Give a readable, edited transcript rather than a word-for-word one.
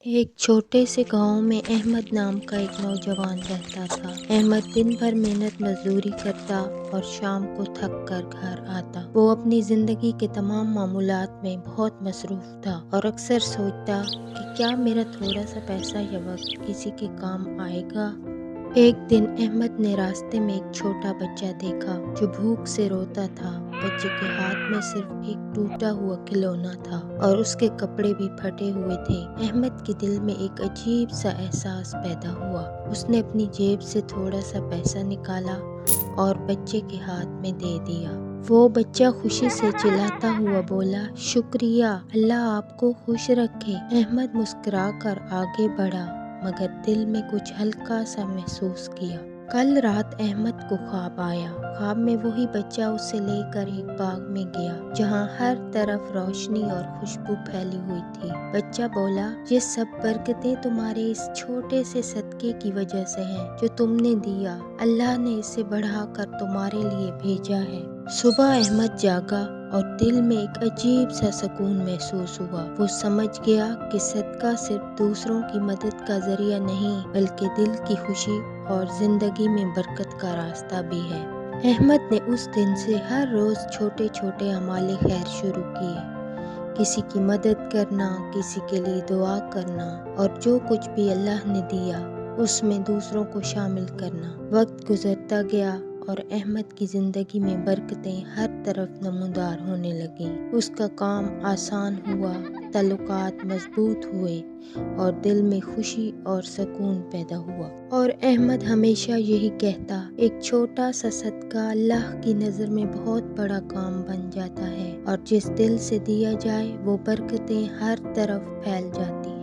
ایک چھوٹے سے گاؤں میں احمد نام کا ایک نوجوان رہتا تھا۔ احمد دن بھر محنت مزدوری کرتا اور شام کو تھک کر گھر آتا۔ وہ اپنی زندگی کے تمام معمولات میں بہت مصروف تھا اور اکثر سوچتا کہ کیا میرا تھوڑا سا پیسہ یا وقت کسی کے کام آئے گا۔ ایک دن احمد نے راستے میں ایک چھوٹا بچہ دیکھا جو بھوک سے روتا تھا۔ بچے کے ہاتھ میں صرف ایک ٹوٹا ہوا کھلونا تھا اور اس کے کپڑے بھی پھٹے ہوئے تھے۔ احمد کے دل میں ایک عجیب سا احساس پیدا ہوا۔ اس نے اپنی جیب سے تھوڑا سا پیسہ نکالا اور بچے کے ہاتھ میں دے دیا۔ وہ بچہ خوشی سے چلاتا ہوا بولا، شکریہ، اللہ آپ کو خوش رکھے۔ احمد مسکرا کر آگے بڑھا مگر دل میں کچھ ہلکا سا محسوس کیا۔ کل رات احمد کو خواب آیا۔ خواب میں وہی بچہ اسے لے کر ایک باغ میں گیا جہاں ہر طرف روشنی اور خوشبو پھیلی ہوئی تھی۔ بچہ بولا، یہ سب برکتیں تمہارے اس چھوٹے سے صدقے کی وجہ سے ہیں جو تم نے دیا۔ اللہ نے اسے بڑھا کر تمہارے لیے بھیجا ہے۔ صبح احمد جاگا اور دل میں ایک عجیب سا سکون محسوس ہوا۔ وہ سمجھ گیا کہ صدقہ صرف دوسروں کی مدد کا ذریعہ نہیں بلکہ دل کی خوشی اور زندگی میں برکت کا راستہ بھی ہے۔ احمد نے اس دن سے ہر روز چھوٹے چھوٹے اعمال خیر شروع کیے۔ کسی کی مدد کرنا، کسی کے لیے دعا کرنا اور جو کچھ بھی اللہ نے دیا اس میں دوسروں کو شامل کرنا۔ وقت گزرتا گیا اور احمد کی زندگی میں برکتیں ہر طرف نمودار ہونے لگیں۔ اس کا کام آسان ہوا، تعلقات مضبوط ہوئے اور دل میں خوشی اور سکون پیدا ہوا۔ اور احمد ہمیشہ یہی کہتا، ایک چھوٹا سا صدقہ اللہ کی نظر میں بہت بڑا کام بن جاتا ہے اور جس دل سے دیا جائے وہ برکتیں ہر طرف پھیل جاتی۔